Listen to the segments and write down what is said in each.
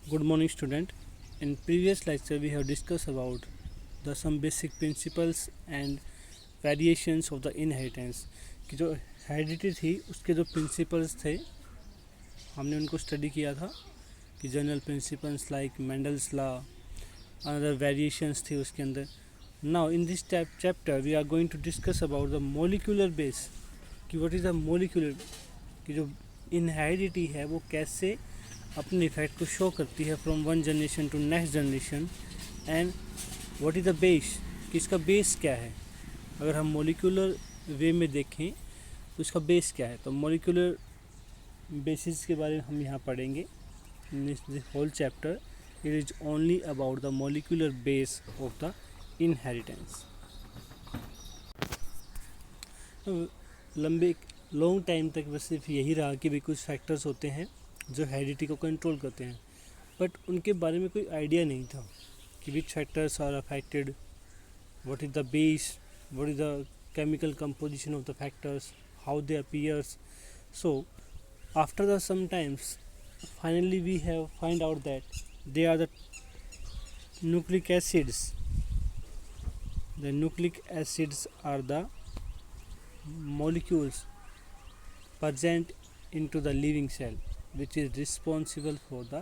Good morning, student. In previous lecture, we have discussed about the some basic principles and variations of the inheritance. कि जो heredity थी उसके जो principles थे हमने उनको स्टडी किया था कि general principles like Mendel's law another variations थी उसके अंदर. Now in this chapter we are going to discuss about the molecular base कि व्हाट इज़ द मोलिकुलर कि जो इनहेरिडिटी है वो कैसे अपने इफेक्ट को शो करती है from one generation to next generation. And what is the base कि इसका बेस क्या है. अगर हम मोलिकुलर वे में देखें तो इसका बेस क्या है, तो मोलिकुलर बेसिस के बारे में हम यहाँ पढ़ेंगे. In this whole chapter it is only about the molecular base of the inheritance. Long time तक बस सिर्फ यही रहा कि भी कुछ फैक्टर्स होते हैं जो हेरिडिटी को कंट्रोल करते हैं, बट उनके बारे में कोई आइडिया नहीं था कि which factors are affected, what is the base, what is the chemical composition of the factors, how they appears. So after the sometimes finally we have find out that they are the nucleic acids. The nucleic acids are the molecules present into the living cell which is responsible for the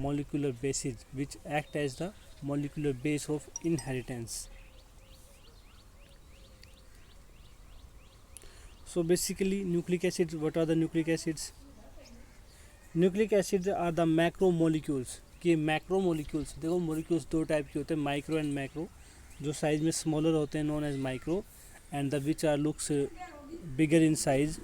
molecular bases which act as the molecular base of inheritance. So basically nucleic acids, what are the nucleic acids? Nucleic acids are the macromolecules. कि macromolecules देखो molecules दो type के होते हैं, micro and macro. जो size में smaller होते हैं known as micro and the which are looks bigger in size.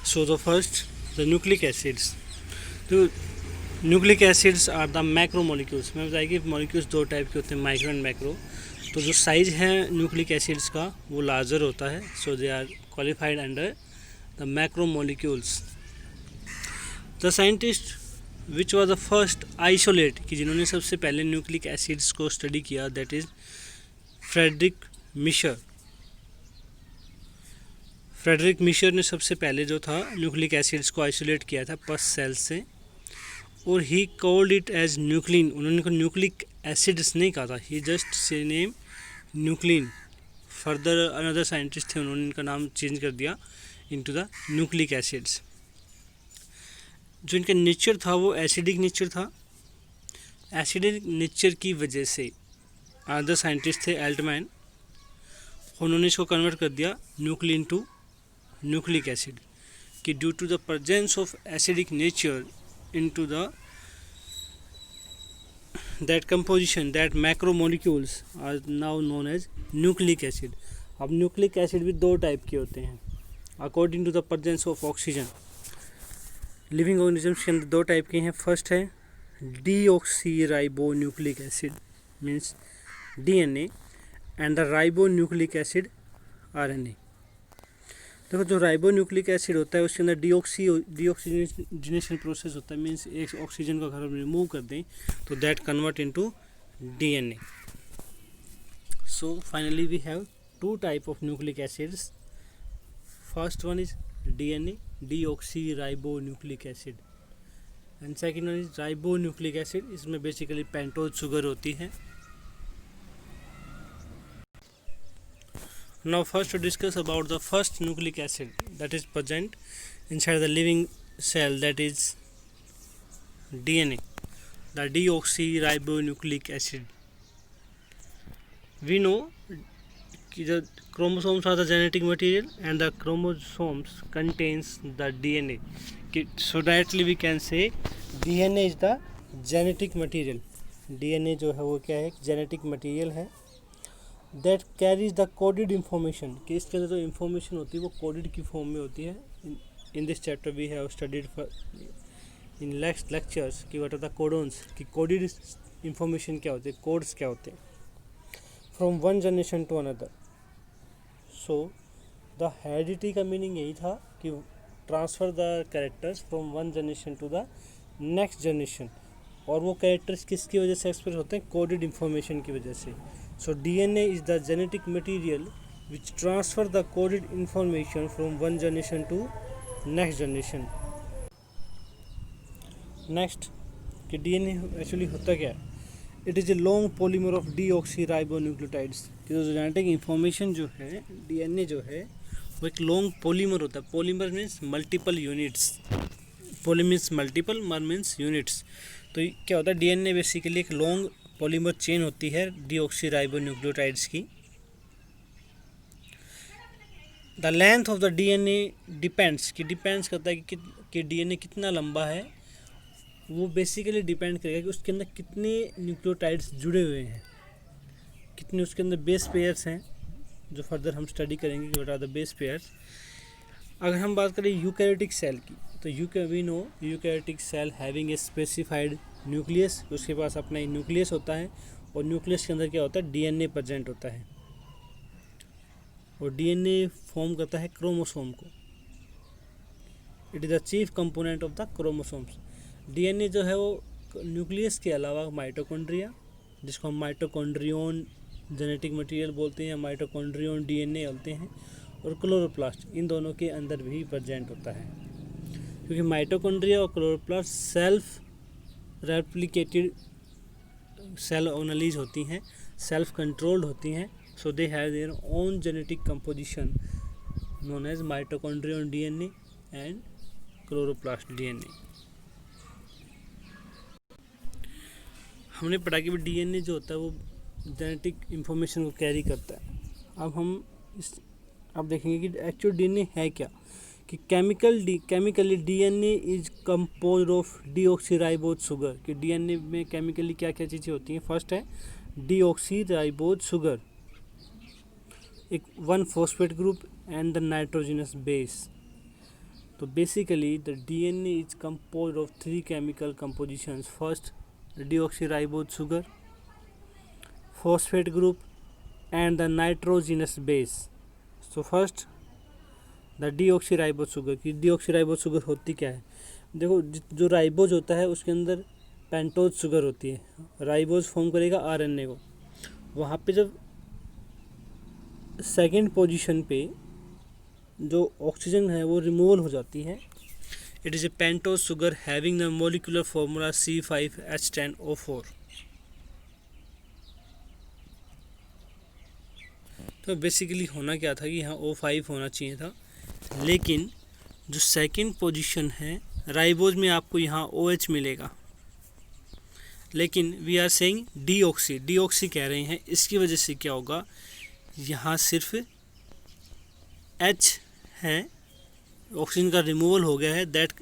So the first the nucleic acids. तो nucleic acids are the macromolecules. मैं बताया कि मॉलिक्यूल्स दो टाइप के होते हैं, माइक्रो एंड मैक्रो. तो जो साइज़ है न्यूक्लिक एसिड्स का वो लार्जर होता है, so they are qualified under the macromolecules. The scientist which was the first isolate कि जिन्होंने सबसे पहले न्यूक्लिक एसिड्स को स्टडी किया, that is Friedrich Miescher. Friedrich Miescher ने सबसे पहले जो था न्यूक्लिक एसिड्स को आइसोलेट किया था पस सेल्स से, और he called it as nuclein. उन्होंने को न्यूक्लिक एसिड्स नहीं कहा था, he just say name nuclein. Further another scientist थे, उन्होंने इनका नाम चेंज कर दिया इनटू द न्यूक्लिक एसिड्स. जो इनका नेचर था वो एसिडिक नेचर था. एसिडिक नेचर की वजह से अनदर साइंटिस्ट थे एल्टमैन, उन्होंने इसको कन्वर्ट कर दिया न्यूक्लिन टू न्यूक्लिक एसिड कि due to the presence of acidic nature into the that composition that macromolecules are now known as nucleic acid. अब न्यूक्लिक एसिड भी दो टाइप के होते हैं according to the presence of oxygen. Living organisms के अंदर दो टाइप के हैं. फर्स्ट है deoxy ribo nucleic acid means DNA and the ribo nucleic acid RNA. देखो जो राइबो न्यूक्लिक एसिड होता है उसके अंदर डीऑक्सीजनेशन प्रोसेस होता है, मीन्स एक ऑक्सीजन को अगर हम रिमूव कर दें तो that convert into DNA. So finally we have two type of nucleic acids. First one is DNA deoxy ribo nucleic acid and second one is ribo nucleic acid. इसमें basically pentose sugar होती है. Now first to discuss about the first nucleic acid that is present inside the living cell, that is DNA, the deoxyribonucleic acid. We know the chromosomes are the genetic material and the chromosomes contains the DNA. So directly we can say DNA is the genetic material. DNA जो है वो क्या है, genetic material है that carries the coded information कि इसके अंदर जो इंफॉर्मेशन होती है वो कोडेड की फॉर्म में होती है. In this chapter we have studied in next lectures कि व्हाट आर द कोडोन्स कि कोडेड इंफॉर्मेशन क्या होती है, कोड्स क्या होते हैं from one generation to another. So the heredity का मीनिंग यही था कि transfer the characters from one generation to the next generation, और वो कैरेक्टर्स किसकी वजह से एक्सप्रेस होते हैं, कोडेड इंफॉर्मेशन की वजह से. So DNA is the genetic material which transfer the coded information from one generation to next generation. Next कि डीएनए एक्चुअली होता क्या है? It is a long polymer of deoxyribonucleotides. कि जो जेनेटिक इंफॉर्मेशन जो है, डीएनए जो है वो एक लॉन्ग पॉलीमर होता है। Polymer means multiple units, poly means multiple, मर मीन्स यूनिट्स। तो क्या होता है, डीएनए बेसिकली एक लॉन्ग पॉलीमर चेन होती है डीऑक्सीराइबोन्यूक्लियोटाइड्स की। The length of the DNA depends, कि डिपेंड्स करता है कि डीएनए कितना लंबा है। वो बेसिकली डिपेंड करेगा कि उसके अंदर कितने न्यूक्लियोटाइड्स जुड़े हुए हैं, कितने उसके अंदर बेस पेयर्स हैं, जो फर्दर हम स्टडी करेंगे कि what are the base pairs. अगर हम बात करें यूकैरियोटिक सेल की, तो eukaryotic cell having a specified nucleus, उसके पास अपना न्यूक्लियस होता है और न्यूक्लियस के अंदर क्या होता है, डीएनए प्रेजेंट होता है और डीएनए फॉर्म करता है क्रोमोसोम को। It is the chief component of the chromosomes. DNA जो है वो न्यूक्लियस के अलावा माइटोकॉन्ड्रिया, जिसको हम माइटोकॉन्ड्रियन जेनेटिक मटेरियल बोलते हैं, माइटोकॉन्ड्रियन डीएनए बोलते हैं, और क्लोरोप्लास्ट, इन दोनों के अंदर भी प्रेजेंट होता है। क्योंकि माइटोकॉन्ड्रिया और chloroplast self replicated cell organelles होती हैं, सेल्फ कंट्रोल्ड होती हैं, so they have their own genetic composition known as mitochondrion DNA and chloroplast DNA. हमने पढ़ा कि डीएनए जो होता है वो जेनेटिक इंफॉर्मेशन को कैरी करता है। अब देखेंगे कि एक्चुअल डीएनए है क्या। कि chemically DNA is composed of deoxyribose sugar. कि डीएनए में केमिकली क्या क्या चीज़ें होती हैं। फर्स्ट है डीऑक्सीराइबोज शुगर, एक 1 phosphate group and the nitrogenous base. तो basically the DNA is composed of 3 chemical compositions. First deoxyribose sugar, phosphate group and the nitrogenous base. So first the deoxyribose sugar। कि deoxyribose sugar होती क्या है। देखो, जो ribose होता है उसके अंदर पेंटोज शुगर होती है, राइबोज फॉर्म करेगा आरएनए को। वहाँ पे जब सेकेंड पोजीशन पे जो ऑक्सीजन है वो रिमूवल हो जाती है, it is a pentose sugar having the molecular formula C5H10O4। तो बेसिकली होना क्या था कि यहाँ O5 होना चाहिए था, लेकिन जो सेकंड पोजीशन है राइबोज में आपको यहाँ OH मिलेगा, लेकिन वी आर सेइंग डीऑक्सी कह रहे हैं। इसकी वजह से क्या होगा, यहाँ सिर्फ H है, ऑक्सीजन का रिमूवल हो गया है, that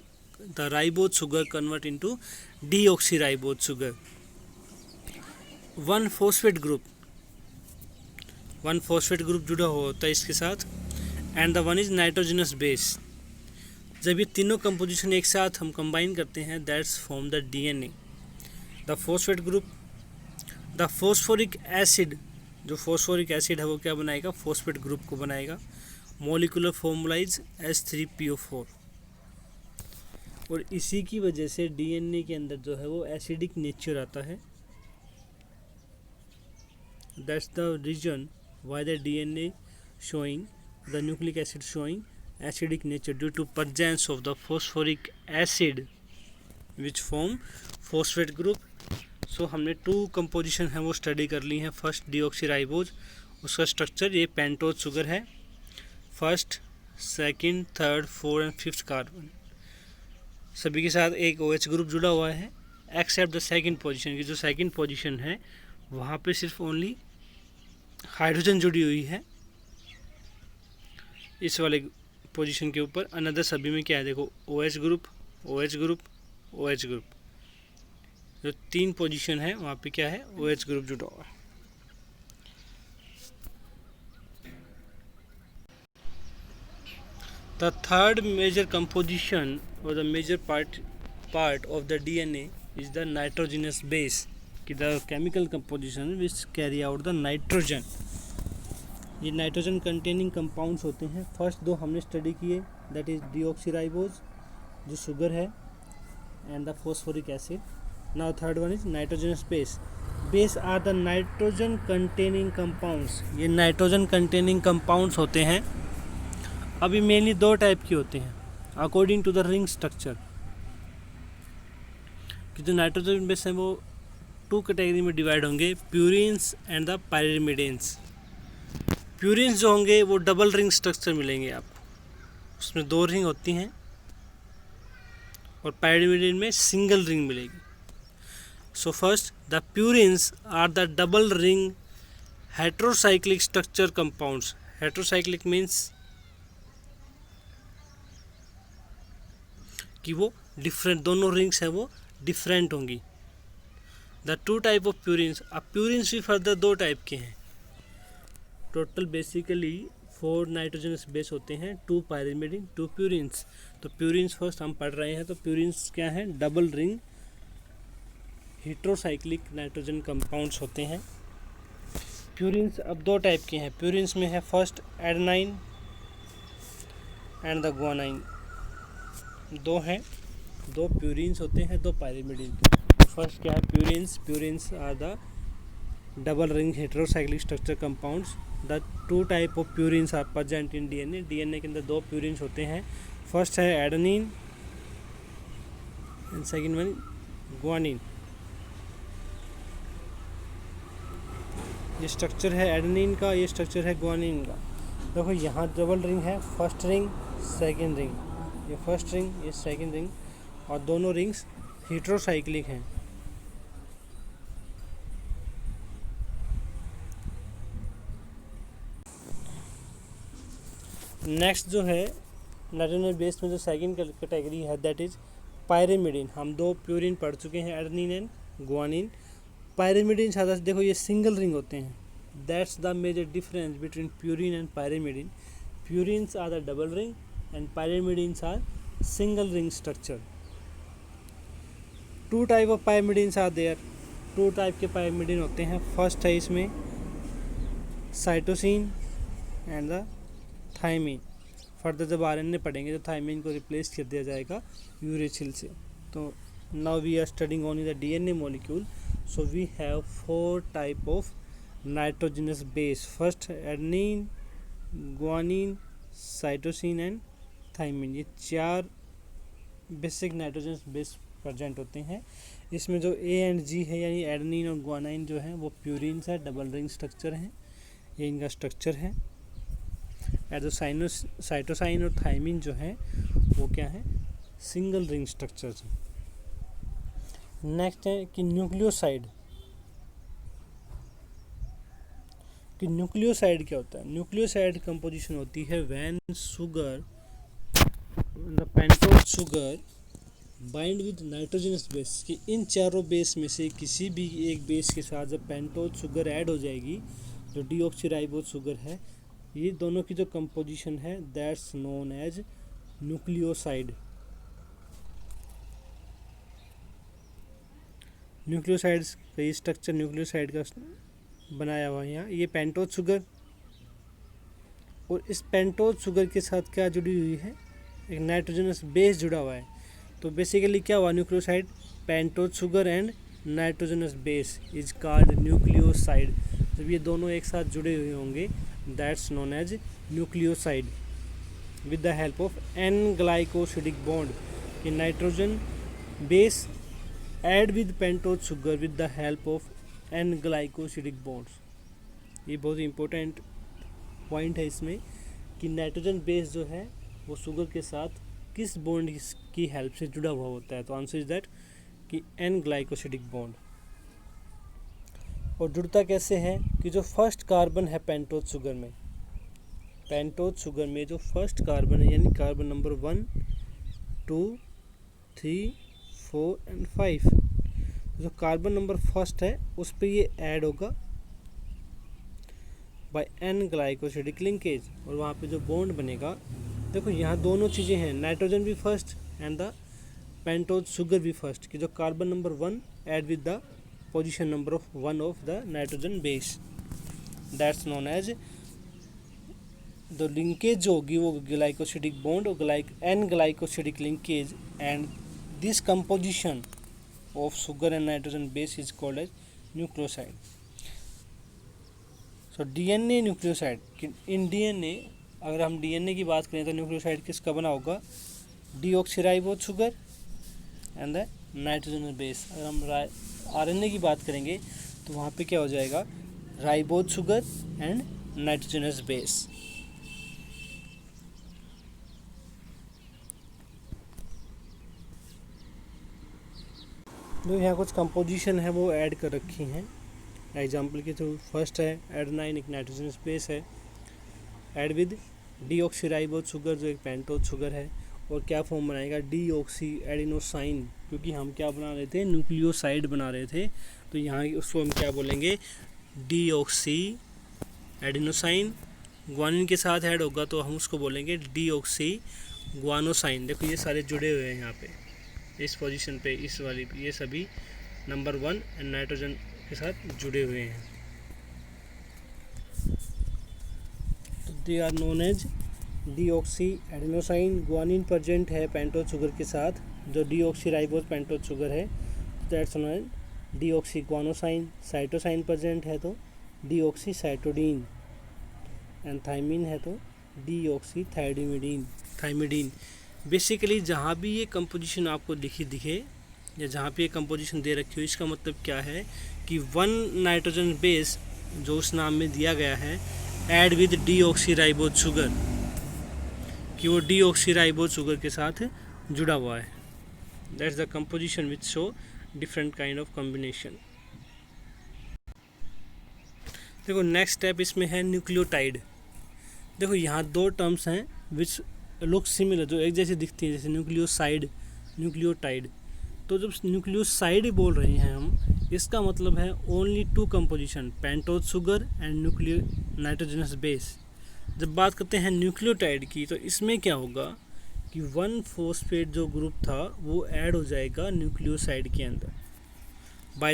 the ribose sugar convert into deoxyribose sugar. 1 phosphate group जुड़ा हुआ होता है इसके साथ, and the 1 is nitrogenous base. जब ये तीनों कंपोजिशन एक साथ हम कंबाइन करते हैं, that's form the DNA. The phosphate group, the phosphoric acid, जो फॉस्फोरिक एसिड है वो क्या बनाएगा, फॉस्फेट ग्रुप को बनाएगा। Molecular formula is H3PO4। और इसी की वजह से डीएनए के अंदर जो है वो एसिडिक नेचर आता है। That's the reason why the DNA showing the nucleic acid showing acidic nature due to presence of the phosphoric acid which form phosphate group. So हमने 2 कंपोजिशन है वो स्टडी कर ली हैं। फर्स्ट डीऑक्सीराइबोज, उसका structure ये पेंटोज शुगर है, first, second, third, 4 and 5th carbon, सभी के साथ एक OH ग्रुप जुड़ा हुआ है, एक्सेप्ट द सेकंड पोजीशन। की जो सेकंड पोजीशन है वहाँ पे सिर्फ ओनली हाइड्रोजन जुड़ी हुई है इस वाले पोजीशन के ऊपर। अनदर सभी में क्या है, देखो OH group, OH group, OH group. जो 3 पोजीशन है वहाँ पे क्या है, OH ग्रुप जुड़ा हुआ है। The third major composition or the major part of the DNA is the nitrogenous base। कि the chemical composition which carry out the nitrogen। ये नाइट्रोजन कंटेनिंग कंपाउंड्स होते हैं। फर्स्ट 2 हमने स्टडी किए, दैट इज डीऑक्सीराइबोज जो sugar है and the phosphoric acid. Now third one is nitrogenous base. Base are the nitrogen containing compounds. ये nitrogen containing compounds होते हैं। अभी मेनली 2 टाइप के होते हैं according to the ring structure. कि जो नाइट्रोजन बेस हैं वो टू कैटेगरी में डिवाइड होंगे, purines and the pyrimidines. Purines जो होंगे वो डबल रिंग स्ट्रक्चर मिलेंगे आपको, उसमें 2 रिंग होती हैं, और पायरिमिडिन में सिंगल रिंग मिलेगी। So first the purines are the double ring heterocyclic structure compounds. Heterocyclic means कि वो डिफरेंट, दोनों रिंग्स हैं वो डिफरेंट होंगी। द 2 टाइप ऑफ प्यूरिन्स, अब प्यूरिन्स भी फर्दर 2 टाइप के हैं। टोटल बेसिकली 4 नाइट्रोजनस बेस होते हैं, 2 पायरिमिडिन, 2 प्यूरिन्स। तो प्यूरिन्स फर्स्ट हम पढ़ रहे हैं। तो प्यूरिन्स क्या हैं? Double ring heterocyclic nitrogen compounds होते हैं। प्यूरिन्स अब 2 टाइप के हैं। प्यूरिन्स में है first adenine and the guanine. 2 हैं, 2 प्यूरिन्स होते हैं, 2 पायरिमिडिन। फर्स्ट क्या है? Purines are the double ring heterocyclic structure compounds. The 2 type of purines are present in DNA. DNA के अंदर 2 प्यूरिन्स होते हैं। फर्स्ट है adenine and second one guanine. ये स्ट्रक्चर है एडेनिन का, ये स्ट्रक्चर है गुआनिन का। देखो यहाँ डबल रिंग है, फर्स्ट रिंग सेकेंड रिंग, ये फर्स्ट रिंग ये सेकेंड रिंग, और दोनों रिंग्स हेट्रोसाइक्लिक हैं। नेक्स्ट जो है नाइट्रोजन बेस में जो सेकेंड कैटेगरी है दैट इज पायरिमिडिन। हम 2 प्यूरिन पढ़ चुके हैं, एडेनिन एंड गुआनिन। पायरिमिडिन सादा देखो ये सिंगल रिंग होते हैं। That's the major difference between purine and pyrimidine. Purines are the double ring and pyrimidines are single ring structure. 2 type of pyrimidines are there. 2 type के pyrimidine होते हैं। First है इसमें cytosine and the thymine. Further जब RNA पढ़ेंगे तो thiamine को replace कर दिया जाएगा यूरेसिल से। तो now we are studying only the DNA molecule. So we have 4 type of nitrogenous base. First adenine, guanine, cytosine and thymine. ये 4 बेसिक नाइट्रोजनस बेस प्रेजेंट होते हैं। इसमें जो ए एंड जी है यानी एडेनिन और गुआनाइन जो है वो प्यूरिन्स है, डबल रिंग स्ट्रक्चर हैं, ये इनका स्ट्रक्चर है। जो साइटोसाइन और थायमिन जो है वो क्या है? सिंगल रिंग स्ट्रक्चर्स हैं। नेक्स्ट है कि न्यूक्लियोसाइड। कि न्यूक्लियोसाइड क्या होता है? न्यूक्लियोसाइड कंपोजिशन होती है when sugar, the pentose sugar bind with nitrogenous base. कि इन चारों बेस में से किसी भी एक बेस के साथ जब पेंटोज शुगर ऐड हो जाएगी, जो डीऑक्सीराइबोज शुगर है, ये दोनों की जो कंपोजिशन है that's known as nucleoside. Nucleosides का ये स्ट्रक्चर न्यूक्लियोसाइड का बनाया हुआ है यहाँ। ये पेंटोज शुगर, और इस पेंटोज शुगर के साथ क्या जुड़ी हुई है? एक नाइट्रोजनस बेस जुड़ा हुआ है। तो बेसिकली क्या हुआ? Nucleoside, pentose sugar and nitrogenous base is called nucleoside. जब ये दोनों एक साथ जुड़े हुए होंगे that's known as nucleoside with the help of an glycosidic bond. कि nitrogen base add with pentose sugar with the help of an glycosidic bonds. ये बहुत इंपॉर्टेंट पॉइंट है इसमें कि नाइट्रोजन बेस जो है वो शुगर के साथ किस बॉन्ड की हेल्प से जुड़ा हुआ होता है। तो आंसर इज दैट कि एन ग्लाइकोसिडिक बॉन्ड। और जुड़ता कैसे है? कि जो फर्स्ट कार्बन है पेंटोज शुगर में, पेंटोज शुगर में जो फर्स्ट कार्बन है यानी कार्बन नंबर 1, 2, 3, 4 एंड 5, जो कार्बन नंबर फर्स्ट है उस पर ये ऐड होगा बाय एन ग्लाइकोसिडिक लिंकेज, और वहाँ पे जो बॉन्ड बनेगा, देखो यहाँ दोनों चीज़ें हैं, नाइट्रोजन भी first and the pentose sugar भी फर्स्ट। कि जो carbon number 1 add with the position number of 1 of the nitrogen base, that's known as the linkage जो होगी वो ग्लाइकोसिडिक बॉन्ड और N glycosidic linkage, and this composition of sugar and nitrogen base is called as nucleoside. So DNA nucleoside. In DNA अगर हम DNA की बात करें तो न्यूक्लियोसाइड किसका बना होगा? Deoxyribose sugar and the nitrogenous base. अगर हम आरएनए की बात करेंगे तो वहाँ पे क्या हो जाएगा, ribose sugar and nitrogenous base. जो यहाँ कुछ कंपोजिशन है वो ऐड कर रखी हैं एग्जाम्पल के थ्रू। फर्स्ट है एडेनाइन, एक नाइट्रोजनस बेस है, ऐड विद डीऑक्सीराइबोज शुगर जो एक पेंटोज शुगर है, और क्या फॉर्म बनाएगा, डीऑक्सी एडिनोसाइन, क्योंकि हम क्या बना रहे थे, न्यूक्लियोसाइड बना रहे थे, तो यहाँ उसको हम क्या बोलेंगे, डीऑक्सी एडिनोसाइन। ग्वानिन के साथ ऐड होगा तो हम उसको बोलेंगे डीऑक्सी ग्वानोसाइन। देखो ये सारे जुड़े हुए हैं यहाँ पे इस पोजीशन पे, इस वाली पे, ये सभी नंबर 1 नाइट्रोजन के साथ जुड़े हुए हैं। तो they are known as deoxy adenosine. Guanine present है पेंटोज शुगर के साथ, जो डीऑक्सीराइबोज पेंटोज शुगर है, that's known as deoxy guanosine. Cytosine present है तो डीऑक्सी साइटोडीन, एंड थाइमिन है तो डीऑक्सी थाइमिडीन। बेसिकली जहाँ भी ये कंपोजिशन आपको दिखे या जहाँ पे ये कंपोजिशन दे रखी हो, इसका मतलब क्या है कि 1 नाइट्रोजन बेस जो उस नाम में दिया गया है, ऐड विद डीऑक्सीराइबोज शुगर, कि वो डीऑक्सीराइबोज शुगर के साथ जुड़ा हुआ है। That's the composition which show different kind of combination. देखो नेक्स्ट स्टेप इसमें है न्यूक्लियोटाइड। देखो यहाँ 2 टर्म्स हैं विच लुक सिमिलर, जो एक जैसे दिखती हैं, जैसे न्यूक्लियोसाइड, न्यूक्लियोटाइड। तो जब न्यूक्लियोसाइड ही बोल रहे हैं हम, इसका मतलब है only 2 composition, pentose sugar and nucleo nitrogenous base. जब बात करते हैं न्यूक्लियोटाइड की, तो इसमें क्या होगा कि 1 फॉस्फेट जो ग्रुप था वो ऐड हो जाएगा न्यूक्लियोसाइड के अंदर, by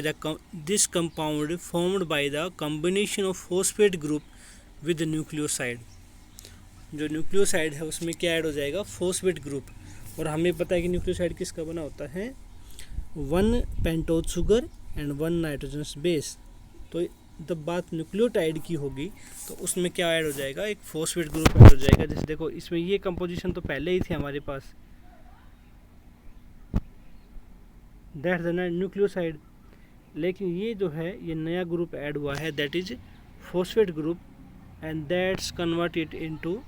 this compound formed by the combination of phosphate group with the nucleoside। जो न्यूक्लियोसाइड है उसमें क्या ऐड हो जाएगा, फॉस्फेट ग्रुप। और हमें पता है कि न्यूक्लियोसाइड किसका बना होता है, 1 pentose sugar and 1 nitrogenous base. तो जब बात न्यूक्लियोटाइड की होगी तो उसमें क्या ऐड हो जाएगा, एक फॉस्फेट ग्रुप ऐड हो जाएगा। जैसे देखो इसमें ये कंपोजिशन तो पहले ही थे हमारे पास, दैट्स द न्यूक्लियोसाइड। लेकिन ये जो है ये नया ग्रुप ऐड हुआ है, that is phosphate group, and that's converted into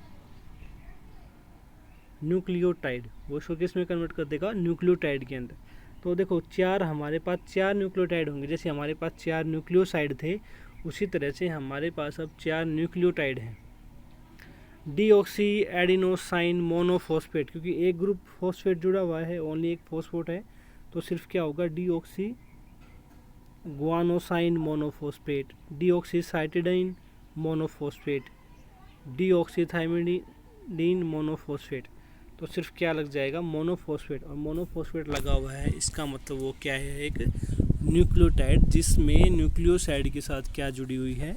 nucleotide. वो इसको किस में कन्वर्ट कर देगा, न्यूक्लियोटाइड के अंदर। तो देखो हमारे पास 4 न्यूक्लियोटाइड होंगे। जैसे हमारे पास 4 न्यूक्लियोसाइड थे, उसी तरह से हमारे पास अब 4 न्यूक्लियोटाइड हैं। डीऑक्सी एडिनोसाइन मोनोफॉस्फेट, क्योंकि एक ग्रुप फॉस्फेट जुड़ा हुआ है, ओनली एक फॉस्फेट है, तो सिर्फ क्या होगा, deoxy guanosine monophosphate, deoxycytidine monophosphate, deoxythymidine monophosphate. तो सिर्फ क्या लग जाएगा, मोनोफॉस्फेट। और मोनोफॉस्फेट लगा हुआ है, इसका मतलब वो क्या है, एक न्यूक्लियोटाइड जिसमें न्यूक्लियोसाइड के साथ क्या जुड़ी हुई है,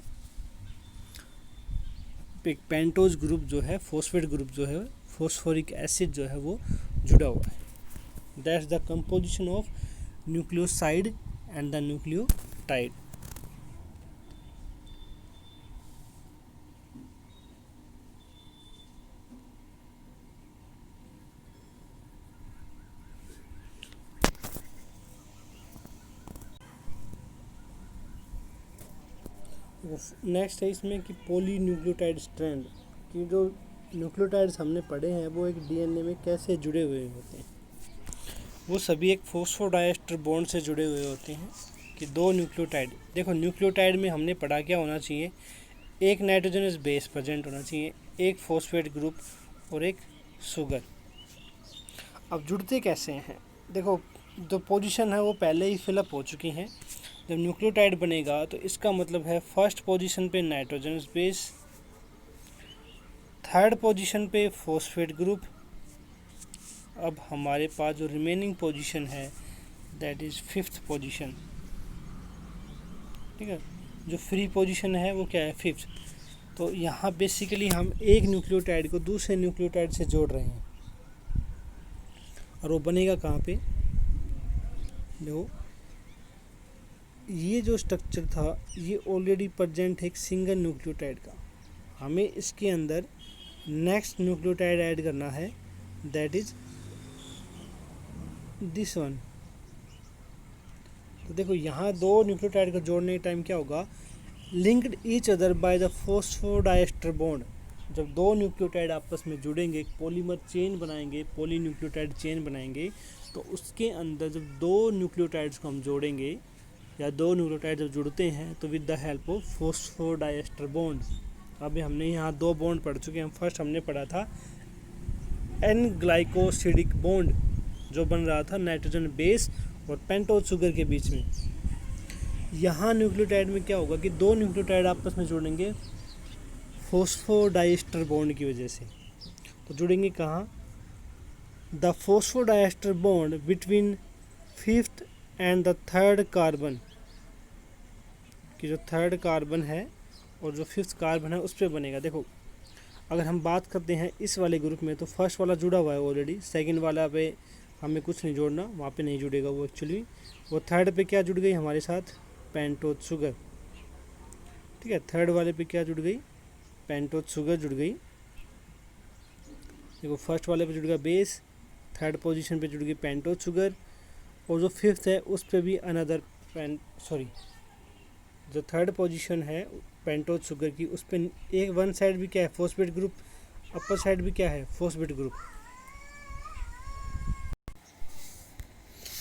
एक पेंटोज ग्रुप जो है, फॉस्फेट ग्रुप जो है, फॉस्फोरिक एसिड जो है वो जुड़ा हुआ है। That's the composition of nucleoside and the nucleotide। Next है इसमें कि पॉली न्यूक्लियोटाइड स्ट्रैंड, कि जो न्यूक्लियोटाइड्स हमने पढ़े हैं वो एक डीएनए में कैसे जुड़े हुए होते हैं। वो सभी एक फॉस्फोडाइएस्टर बॉन्ड से जुड़े हुए होते हैं, कि 2 न्यूक्लियोटाइड। देखो न्यूक्लियोटाइड में हमने पढ़ा क्या होना चाहिए, एक नाइट्रोजनस बेस प्रेजेंट होना चाहिए, एक फॉस्फेट ग्रुप और एक शुगर। अब जुड़ते कैसे हैं, देखो जो पोजीशन है वो पहले ही फिलअप हो चुकी हैं। जब न्यूक्लियोटाइड बनेगा तो इसका मतलब है फर्स्ट पोजीशन पे नाइट्रोजनस बेस, थर्ड पोजीशन पे फॉस्फेट ग्रुप। अब हमारे पास जो रिमेनिंग पोजीशन है दैट इज़ 5th पोजीशन, ठीक है। जो फ्री पोजीशन है वो क्या है, 5th। तो यहाँ बेसिकली हम एक न्यूक्लियोटाइड को दूसरे न्यूक्लियोटाइड से जोड़ रहे हैं, और वो बनेगा कहाँ पे, देखो ये जो स्ट्रक्चर था ये ऑलरेडी प्रेजेंट है एक सिंगल न्यूक्लियोटाइड का। हमें इसके अंदर नेक्स्ट न्यूक्लियोटाइड ऐड करना है, दैट इज दिस वन, तो देखो यहाँ दो न्यूक्लियोटाइड को जोड़ने के टाइम क्या होगा, linked each other by the phosphodiester bond. जब दो न्यूक्लियोटाइड आपस में जुड़ेंगे, एक पॉलीमर चेन बनाएंगे, पॉली न्यूक्लियोटाइड चेन बनाएंगे, तो उसके अंदर जब दो न्यूक्लियोटाइड्स को हम जोड़ेंगे या दो न्यूक्लियोटाइड जब जुड़ते हैं तो with the help of phosphodiester bond. अभी हमने यहाँ दो बॉन्ड पढ़ चुके हैं। फर्स्ट हमने पढ़ा था एन ग्लाइकोसिडिक बॉन्ड जो बन रहा था नाइट्रोजन बेस और पेंटोज शुगर के बीच में। यहाँ न्यूक्लियोटाइड में क्या होगा कि दो न्यूक्लियोटाइड आपस में जुड़ेंगे फॉस्फोडाइएस्टर बॉन्ड की वजह से। तो जुड़ेंगे कहाँ, the phosphodiester bond between fifth and the third carbon, कि जो थर्ड कार्बन है और जो फिफ्थ कार्बन है उस पर बनेगा। देखो अगर हम बात करते हैं इस वाले ग्रुप में तो फर्स्ट वाला जुड़ा हुआ है ऑलरेडी, सेकंड वाला पे हमें कुछ नहीं जोड़ना, वहाँ पे नहीं जुड़ेगा वो एक्चुअली। वो थर्ड पे क्या जुड़ गई हमारे साथ, पेंटोज शुगर, ठीक है। थर्ड वाले पे क्या जुड़ गई, पेंटोज शुगर जुड़ गई। देखो फर्स्ट वाले पे जुड़ गया बेस, थर्ड पोजीशन पे जुड़ गई पेंटोज शुगर, और जो फिफ्थ है उस पे भी अनदर जो थर्ड पोजीशन है पेंटोज शुगर की, उस पर एक वन साइड भी क्या है, फॉस्फेट ग्रुप, अपर साइड भी क्या है, फॉस्फेट ग्रुप,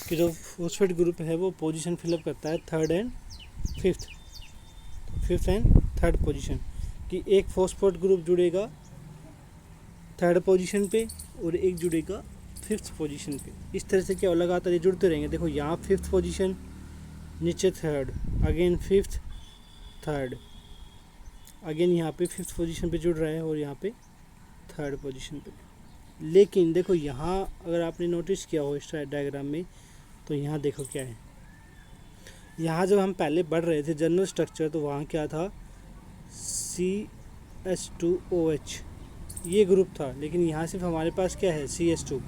कि जो फॉस्फेट ग्रुप है वो पोजीशन फिलअप करता है third and fifth, fifth and third position, कि एक फॉस्फेट ग्रुप जुड़ेगा थर्ड पोजीशन पे और एक जुड़ेगा फिफ्थ पोजीशन पे। इस तरह से क्या लगातार ये जुड़ते रहेंगे। देखो यहाँ फिफ्थ पोजीशन, नीचे third, again fifth, third, again यहाँ पे फिफ्थ पोजीशन पे जुड़ रहे हैं और यहाँ पे थर्ड पोजीशन पे। लेकिन देखो यहाँ अगर आपने नोटिस किया हो इस डायग्राम में, तो यहाँ देखो क्या है, यहाँ जब हम पहले बढ़ रहे थे जनरल स्ट्रक्चर तो वहाँ क्या था, CH2OH ये ग्रुप था, लेकिन यहाँ सिर्फ हमारे पास क्या है, CH2,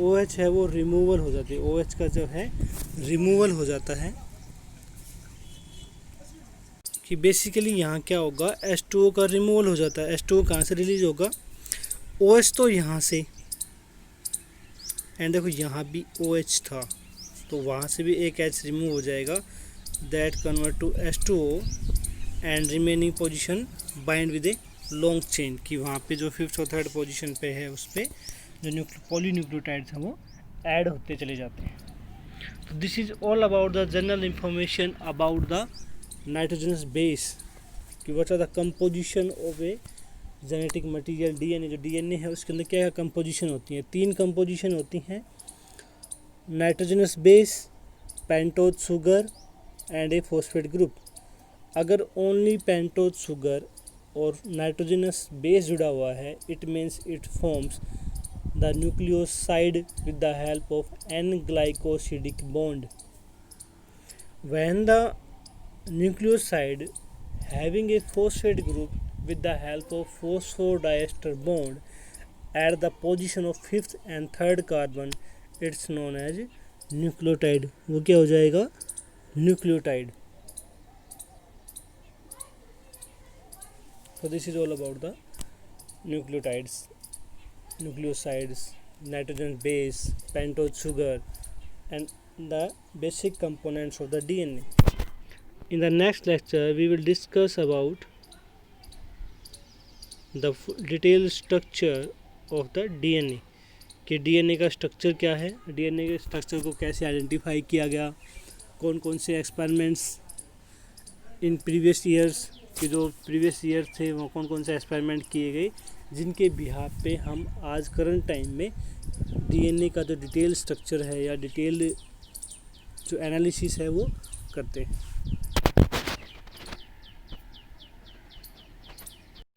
OH है वो रिमूवल हो जाती है, OH का जो है रिमूवल हो जाता है, कि बेसिकली यहाँ क्या होगा, H2O का रिमूवल हो जाता है। H2O कहाँ से रिलीज होगा, OH तो यहाँ से, एंड देखो यहाँ भी OH था तो वहाँ से भी एक H रिमूव हो जाएगा, that convert to H2O and remaining position bind with a long chain, कि वहाँ पे जो फिफ्थ और थर्ड पोजीशन पे है उस पर जो पॉलीन्यूक्लियोटाइड्स हैं वो ऐड होते चले जाते हैं। तो this is all about the general information about the nitrogenous base, कि what are the composition of a genetic material DNA। जो DNA है उसके अंदर क्या कंपोजिशन होती है, तीन कंपोजिशन होती हैं, nitrogenous base, pentose sugar and A phosphate group. अगर ओनली पेंटोज शुगर और नाइट्रोजनस बेस जुड़ा हुआ है, it means it forms the nucleoside with the help of N-glycosidic bond. When the nucleoside having a phosphate group with the help of phosphodiester bond at the position of fifth and third carbon, it's known as nucleotide। वो क्या हो जाएगा, nucleotide। So this is all about the nucleotides, nucleosides, nitrogen base, pentose sugar and the basic components of the DNA. In the next lecture we will discuss about the detailed structure of the DNA, कि DNA का structure क्या है, DNA के structure को कैसे identify किया गया, कौन कौन से एक्सपेरिमेंट्स इन प्रीवियस ईयर्स, कि जो प्रीवियस ईयर थे वो कौन कौन से एक्सपेरिमेंट किए गए जिनके बिहाफ पे हम आज करंट टाइम में DNA का जो डिटेल स्ट्रक्चर है या डिटेल जो एनालिसिस है वो करते हैं।